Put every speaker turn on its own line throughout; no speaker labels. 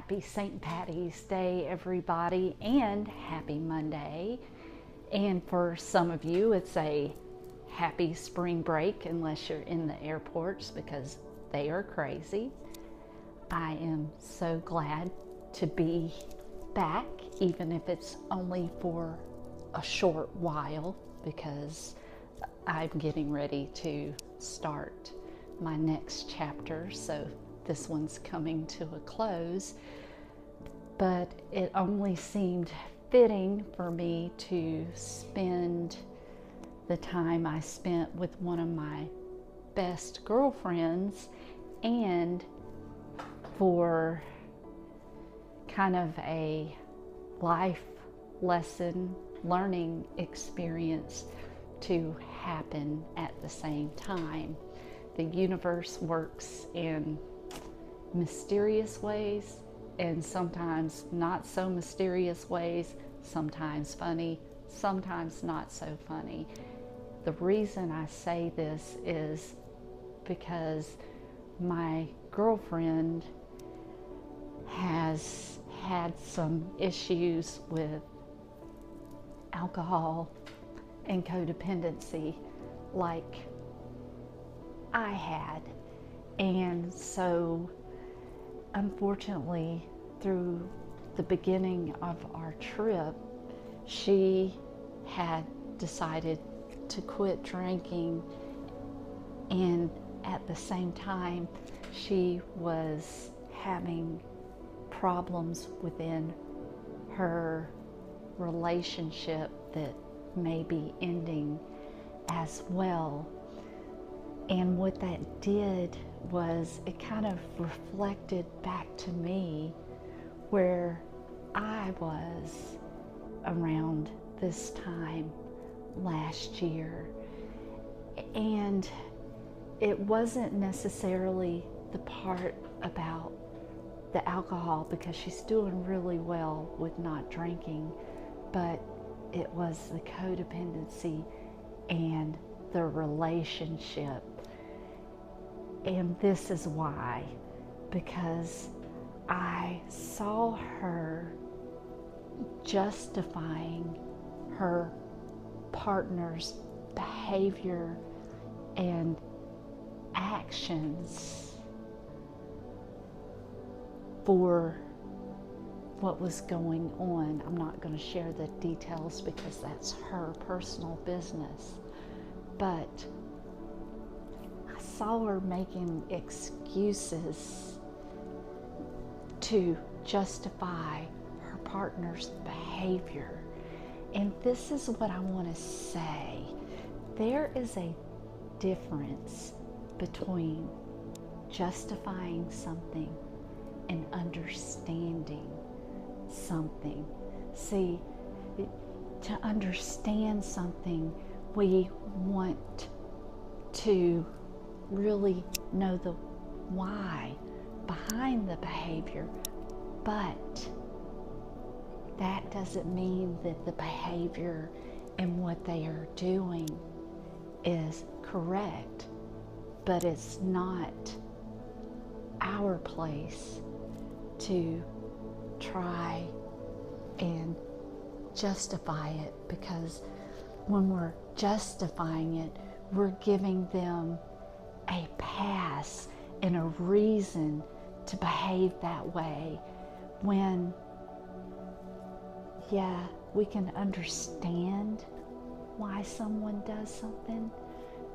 Happy St. Patty's Day, everybody, and happy Monday. And for some of you, it's a happy spring break, unless you're in the airports, because they are crazy. I am so glad to be back, even if it's only for a short while, because I'm getting ready to start my next chapter. So this one's coming to a close, but it only seemed fitting for me to spend the time I spent with one of my best girlfriends, and for kind of a life lesson learning experience to happen at the same time. The universe works in mysterious ways, and sometimes not so mysterious ways, sometimes funny, sometimes not so funny. The reason I say this is because my girlfriend has had some issues with alcohol and codependency like I had. And so unfortunately, through the beginning of our trip, she had decided to quit drinking, and at the same time, she was having problems within her relationship that may be ending as well. And what that did was it kind of reflected back to me where I was around this time last year. And it wasn't necessarily the part about the alcohol, because she's doing really well with not drinking, but it was the codependency and the relationship. And this is why, because I saw her justifying her partner's behavior and actions for what was going on. I'm not going to share the details because that's her personal business, but I saw her making excuses to justify her partner's behavior. And this is what I want to say. There is a difference between justifying something and understanding something. See, to understand something, we want to really know the why behind the behavior, but that doesn't mean that the behavior and what they are doing is correct. But it's not our place to try and justify it, because when we're justifying it, we're giving them a pass and a reason to behave that way, when we can understand why someone does something,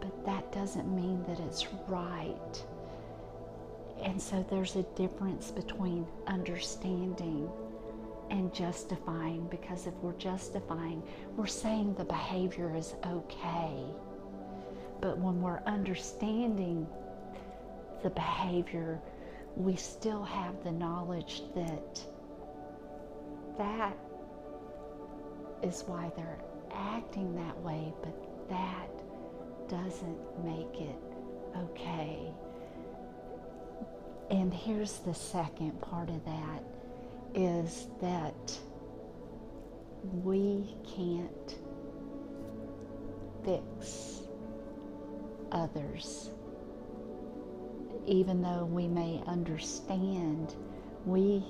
but that doesn't mean that it's right. And so there's a difference between understanding and justifying, because if we're justifying, we're saying the behavior is okay. But when we're understanding the behavior, we still have the knowledge that that is why they're acting that way, but that doesn't make it okay. And here's the second part of that, is that we can't fix others. Even though we may understand, we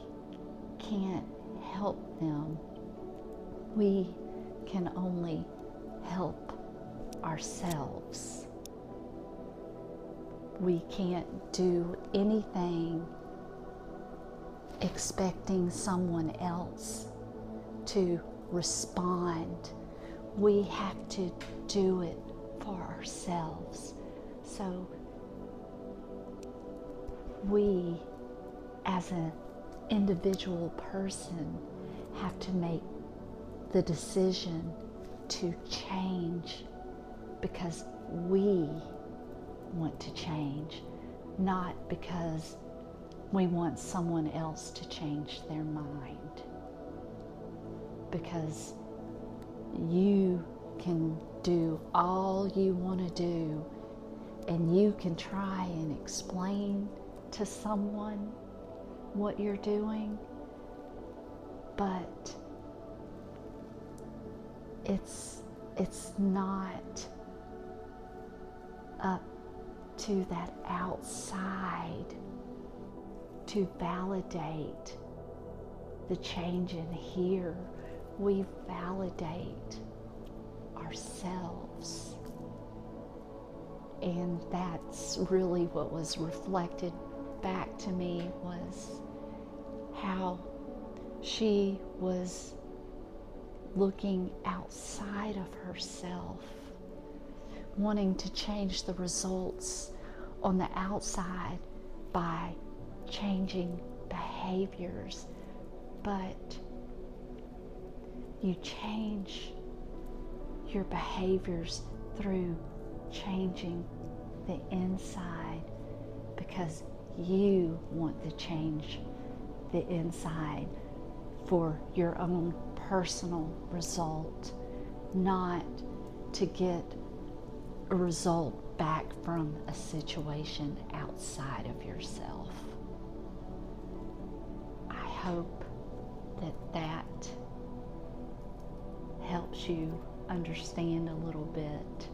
can't help them. We can only help ourselves. We can't do anything expecting someone else to respond. We have to do it for ourselves. So we, as an individual person, have to make the decision to change because we want to change, not because we want someone else to change their mind. Because you can do all you want to do, and you can try and explain to someone what you're doing, but it's not up to that outside to validate the change in here. We validate ourselves. And that's really what was reflected back to me, was how she was looking outside of herself, wanting to change the results on the outside by changing behaviors. But you change your behaviors through changing the inside, because you want to change the inside for your own personal result, not to get a result back from a situation outside of yourself. I hope that helps you understand a little bit.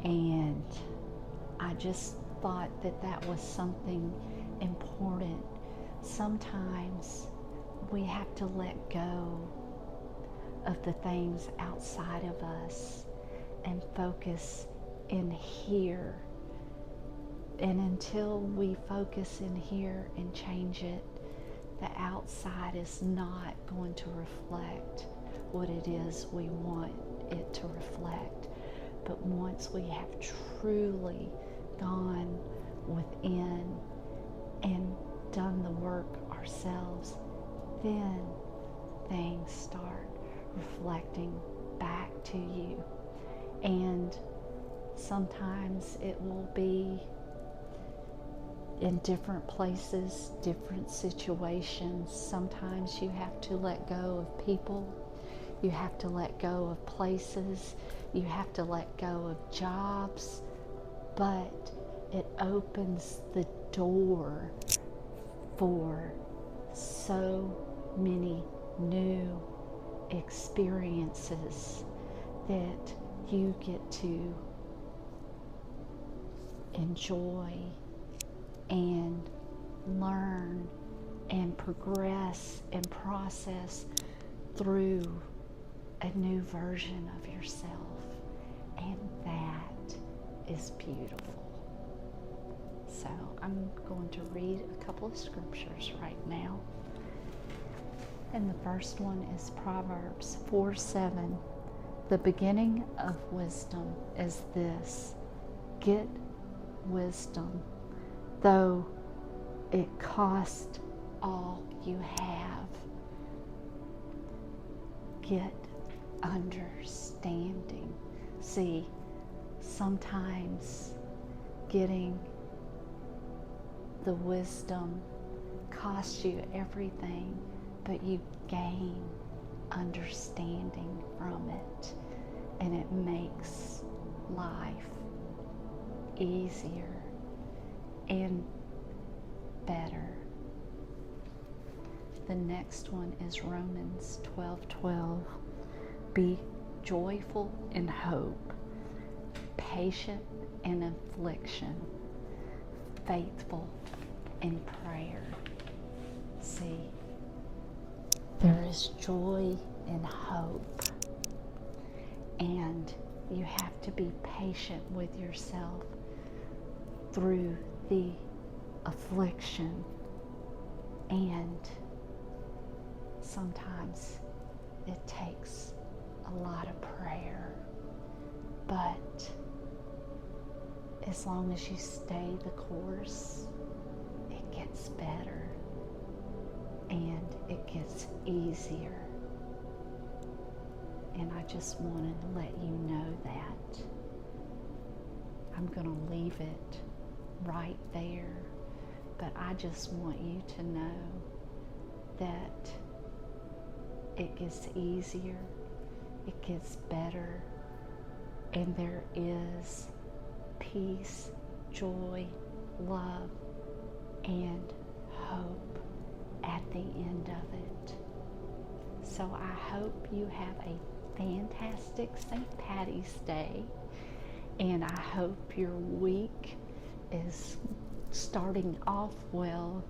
And I just thought that was something important. Sometimes we have to let go of the things outside of us and focus in here. And until we focus in here and change it, the outside is not going to reflect what it is we want it to reflect. But once we have truly gone within and done the work ourselves, then things start reflecting back to you. And sometimes it will be in different places, different situations. Sometimes you have to let go of people. You have to let go of places. You have to let go of jobs. But it opens the door for so many new experiences that you get to enjoy and learn and progress and process through a new version of yourself. And that is beautiful. So I'm going to read a couple of scriptures right now. And the first one is Proverbs 4:7. The beginning of wisdom is this: get wisdom, though it cost all you have. Get understanding. See, sometimes getting the wisdom costs you everything, but you gain understanding from it, and it makes life easier and better. The next one is Romans 12:12. Be joyful in hope, patient in affliction, faithful in prayer. See, is joy and hope. And you have to be patient with yourself through the affliction. And sometimes it takes a lot of prayer. But as long as you stay the course, it gets better and it gets easier. And I just wanted to let you know that. I'm going to leave it right there, but I just want you to know that it gets easier, it gets better, and there is peace, joy, love, and hope at the end of it. So I hope you have a fantastic St. Patty's Day, and I hope your week is starting off well,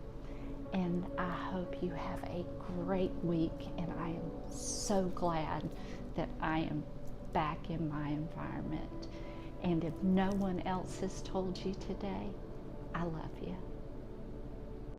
and I hope you have a great week, and I am so glad that I am back in my environment. And if no one else has told you today, I love you.